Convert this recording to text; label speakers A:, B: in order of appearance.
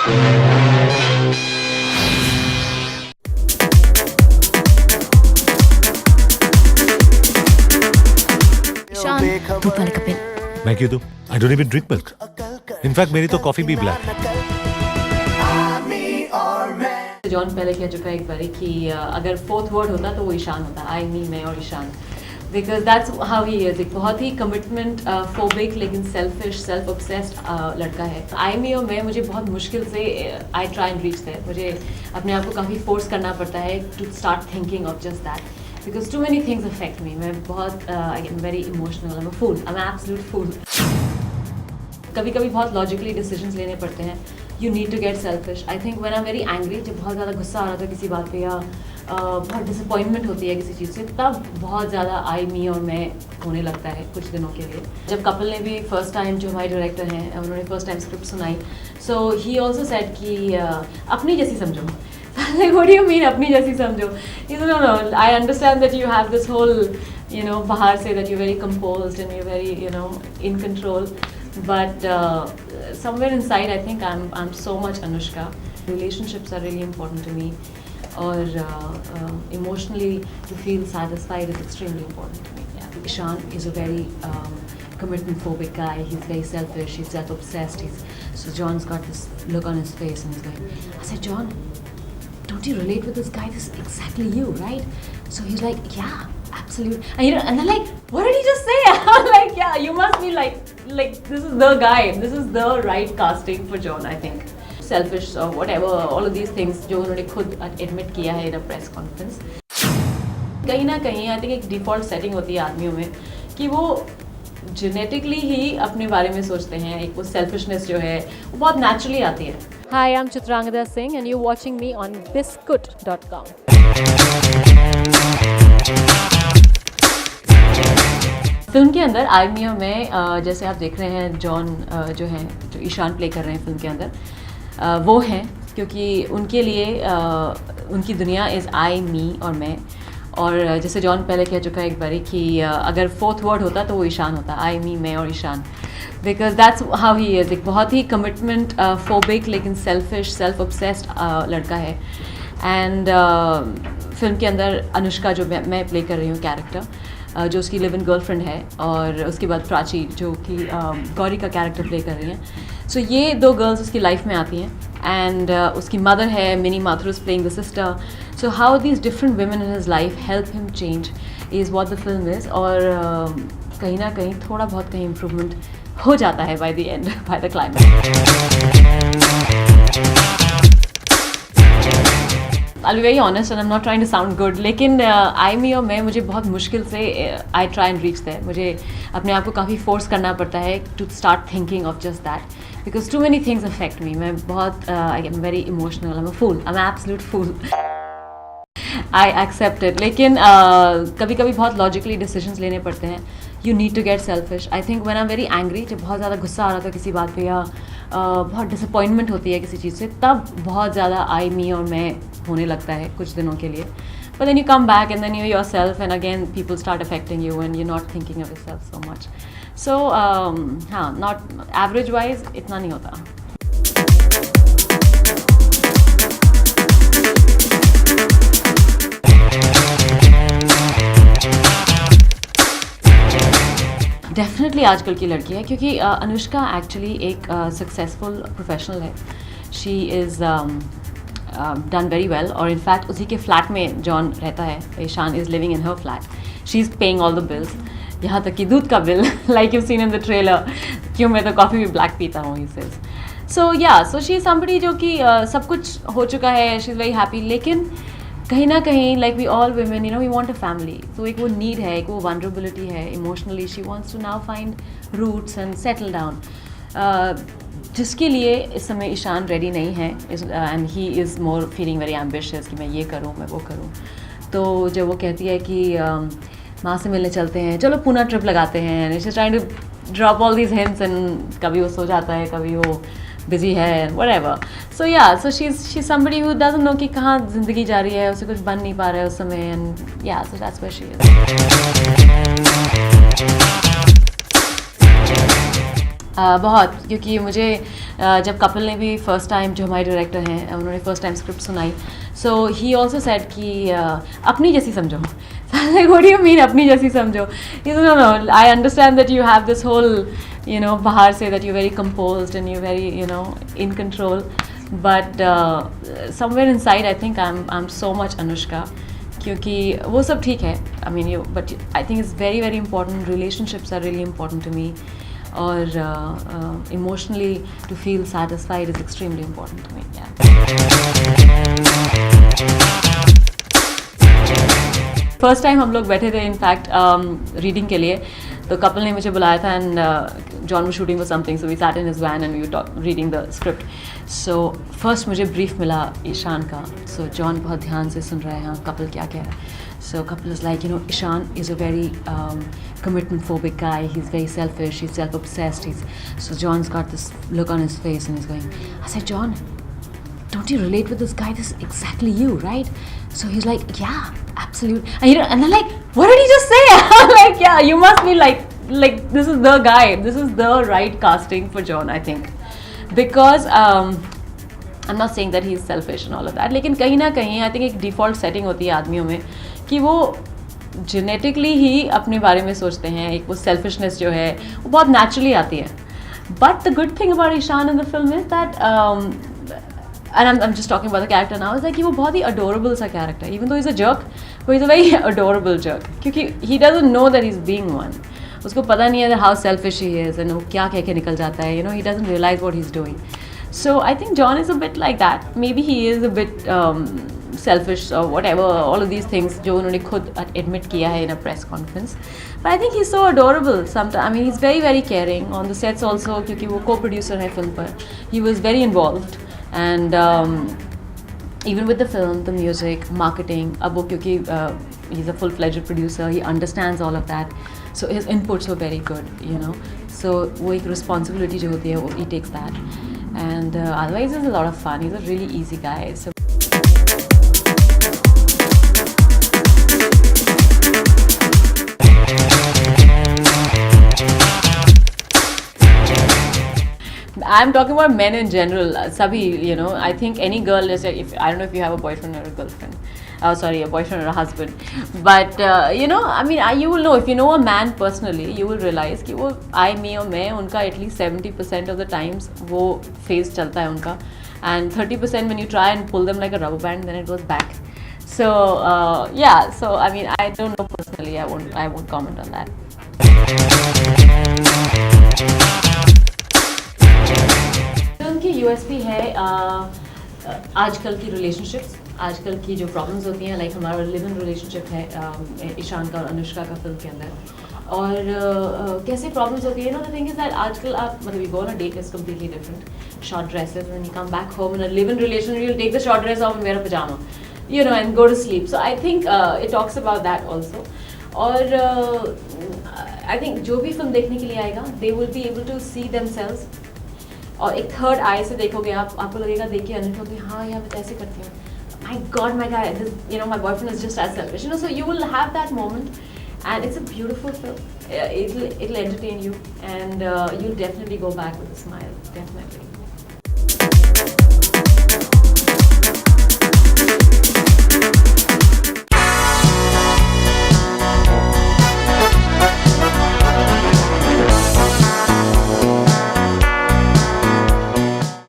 A: ईशान, दूध वाले का पेन।
B: मैं क्यों दूं? I don't even drink milk. In fact मेरी तो कॉफी भी ब्लैक है।
C: जॉन पहले कह चुका है एक बारी कि अगर फोर्थ वर्ड होता तो वो ईशान होता, आई मी मैं और Ishaan, because that's how he is. एक बहुत ही कमिटमेंट फोबिक लेकिन सेल्फिश सेल्फ ऑब्सेस्ड लड़का है। आई मी और मैं मुझे बहुत मुश्किल से I try and reach that. मुझे अपने आप को काफ़ी फोर्स करना पड़ता है to start thinking of just that, because too many things affect me. मैं बहुत I am very emotional, I am a fool, I am absolute fool. कभी कभी बहुत लॉजिकली डिसीजंस लेने पड़ते हैं। You need to get selfish. I think when I am very angry, जब बहुत ज़्यादा गुस्सा आ रहा था किसी बात पे या बहुत डिसअपॉइंटमेंट होती है किसी चीज़ से, तब बहुत ज़्यादा आई मी और मैं होने लगता है कुछ दिनों के लिए। जब कपिल ने भी फर्स्ट टाइम, जो हमारे डायरेक्टर हैं, उन्होंने फर्स्ट टाइम स्क्रिप्ट सुनाई, सो ही ऑल्सो सेड कि अपनी जैसी समझो। Like, what do you mean अपनी जैसी समझो? He said, no, I understand that you have this whole, बाहर से that you're very composed and you're very, in control. But somewhere inside, I think I'm so much Anushka. Relationships are really important to me. Or emotionally to feel satisfied is extremely important to me. Yeah. Ishan is a very commitment phobic guy. He's very selfish. He's self-obsessed. So John's got this look on his face and he's like, I said, John, don't you relate with this guy? This is exactly you, right? So he's like, yeah, absolutely. And they're like, what did he just say? I'm like, yeah, you must be like this is the guy. This is the right casting for John, I think. Selfish or whatever, all of these things जो उन्होंने खुद admit किया है in a press conference. कहीं ना कहीं I think एक default setting होती है आदमियों में कि वो genetically ही अपने बारे में सोचते हैं। एक वो selfishness जो है वो बहुत naturally आती है. Hi, I'm Chitrangada Singh and you're watching me on biscuit.com. Film के अंदर आई मी और मैं, जैसे आप देख रहे हैं, जॉन जो ईशान प्ले कर रहे हैं फिल्म के अंदर, वो हैं क्योंकि उनके लिए उनकी दुनिया इज़ आई मी और मैं। और जैसे जॉन पहले कह चुका है एक बारी कि अगर फोर्थ वर्ड होता तो वो ईशान होता, आई मी मैं और Ishaan, because that's how he is. एक बहुत ही कमिटमेंट फोबिक लेकिन सेल्फिश सेल्फ ऑब्सेस्ड लड़का है। एंड फिल्म के अंदर अनुष्का जो मैं प्ले कर रही हूँ कैरेक्टर, जो उसकी लिव इन गर्लफ्रेंड है, और उसके बाद प्राची जो कि गौरी का कैरेक्टर प्ले कर रही हैं। सो ये दो गर्ल्स उसकी लाइफ में आती हैं एंड उसकी मदर है mini Mathur playing the sister. So how these different women in his life help him change is what the film is. और कहीं ना कहीं थोड़ा बहुत कहीं इम्प्रूवमेंट हो जाता है by the end, by the climax. I'll be very honest and I'm not trying to sound good, लेकिन आई मी और मैं मुझे बहुत मुश्किल से I try and reach that. मुझे अपने आप को काफ़ी फोर्स करना पड़ता है to start thinking of just that, because too many things affect me. मैं बहुत I am very emotional, I am a fool, I am absolute fool. I accept it. लेकिन कभी कभी बहुत लॉजिकली डिसीजंस लेने पड़ते हैं। You need to get selfish. I think when I am very angry, जब बहुत ज़्यादा गुस्सा आ रहा था किसी बात पे या बहुत डिसअपॉइंटमेंट होती है किसी चीज़ से, तब बहुत ज़्यादा आई मी और मैं होने लगता है कुछ दिनों के लिए। But then you come back and then you're yourself and again people start affecting you and you're not thinking of yourself so much. So हाँ, not average wise इतना नहीं होता। डेफिनेटली आजकल की लड़की है, क्योंकि अनुष्का एक्चुअली एक सक्सेसफुल प्रोफेशनल है। She is done very well, और इनफैक्ट उसी के फ्लैट में जॉन रहता है। Ishaan is living in her flat. She is paying all the bills, यहाँ तक कि दूध का bill, like you seen in the trailer, क्यों मैं तो कॉफ़ी भी ब्लैक पीता हूँ, he says. So she is somebody जो कि सब कुछ हो चुका है, शी इज़ वेरी हैप्पी। लेकिन कहीं ना कहीं like we all women, we want a family. तो एक वो नीड है, एक वो वनरेबिलिटी है emotionally. She wants to now find roots and settle down, जिसके लिए इस समय ईशान रेडी नहीं है। And he is more feeling very ambitious कि मैं ये करूँ, मैं वो करूँ। तो जब वो कहती है कि माँ से मिलने चलते हैं, चलो पूना ट्रिप लगाते हैं, she is trying to drop all these hints, and कभी वो सो जाता है, कभी वो बिजी है, whatever. So yeah, so she's somebody who doesn't know कि कहाँ ज़िंदगी जा रही है, उसे कुछ बन नहीं पा रहा है उस समय, and yeah, so that's where she is. बहुत, क्योंकि मुझे जब कपिल ने भी फर्स्ट टाइम, जो हमारे डायरेक्टर हैं, उन्होंने फर्स्ट टाइम स्क्रिप्ट सुनाई, सो ही ऑल्सो सेड कि अपनी जैसी समझो. Like, what do you mean अपनी जैसी समझो? He said, no, I understand that you have this whole, बाहर से that you're very composed and you're very, in control, but somewhere inside I think I'm so much Anushka, क्योंकि वो सब ठीक है, I mean, but I think it's very very important. Relationships are really important to me. Or emotionally to feel satisfied is extremely important to me. First time हम लोग बैठे थे in fact reading के लिए, तो कपिल ने मुझे बुलाया था and John was shooting for something, so we sat in his van and we talk reading the script. So first मुझे ब्रीफ मिला ईशान का. सो जॉन बहुत ध्यान से सुन रहा है, हाँ कपिल क्या कह रहा है. So Kapil is like, Ishan is a very commitment phobic guy. He's very selfish. He's self-obsessed. So John's got this look on his face and he's going, I said, John, don't you relate with this guy? This is exactly you, right? So he's like, yeah, absolutely. And they're like, what did he just say? I'm like, yeah, you must be like this is the guy. This is the right casting for John, I think. Because I'm not saying that he's selfish and all of that. लेकिन कहीं ना कहीं I think एक default setting होती है आदमियों में कि वो जेनेटिकली ही अपने बारे में सोचते हैं. एक वो सेल्फिशनेस जो है वो बहुत नेचुरली आती है. But the good thing about Ishaan in the film is that, and I am just talking about the character now, is that कि वो बहुत ही अडोरेबल सा कैरेक्टर है. Even though is a jerk, वो is a very adorable jerk, क्योंकि he doesn't know that is being one. उसको पता नहीं है how selfish he is and वो क्या कह के निकल जाता है. He doesn't realise what he is doing. So I think John is a bit like that. Maybe he is a bit selfish or whatever, all of these things जो उन्होंने खुद admit किया है in a press conference. But I think he's so adorable. Sometimes, I mean, he's very very caring on the sets also, क्योंकि वो co-producer है film पर. He was very involved and even with the film, the music, marketing. अब वो क्योंकि he's a full-fledged producer, he understands all of that. So his inputs were very good, So वो एक responsibility जो होती है वो he takes that. And otherwise it's a lot of fun. He's a really easy guy. So I'm talking about men in general. Sabhi, I think any girl is, if I don't know if you have a boyfriend or a girlfriend. Sorry, a boyfriend or a husband. But I mean, you will know, if you know a man personally, you will realize कि वो me और मैं उनका at least 70% of the times वो phase चलता है उनका, and 30% when you try and pull them like a rubber band, then it goes back. So yeah, so I mean, I don't know personally. I won't comment on that. की USP है आजकल की relationships, आजकल की जो problems होती हैं, like हमारा लिव इन रिलेशनशिप है ईशान का और अनुष्का का फिल्म के अंदर, और कैसे प्रॉब्लम्स होती है. द थिंग इज दैट आजकल आप मतलब you go on a date is completely different. Short dresses, when you come back home in a live in relation, you will take the short dress off and wear a pyjama, and go to sleep. So I think it talks about that also. और I think जो भी film देखने के लिए आएगा, they will be able to see themselves, और एक third आई से देखोगे आप, आपको लगेगा देख के अनिल होगी, हाँ यार मैं तो ऐसे करती हूँ, my god my guy, my boyfriend is just as selfish, so you will have that moment and it's a beautiful film. It'll entertain you and you'll definitely go back with a smile, definitely.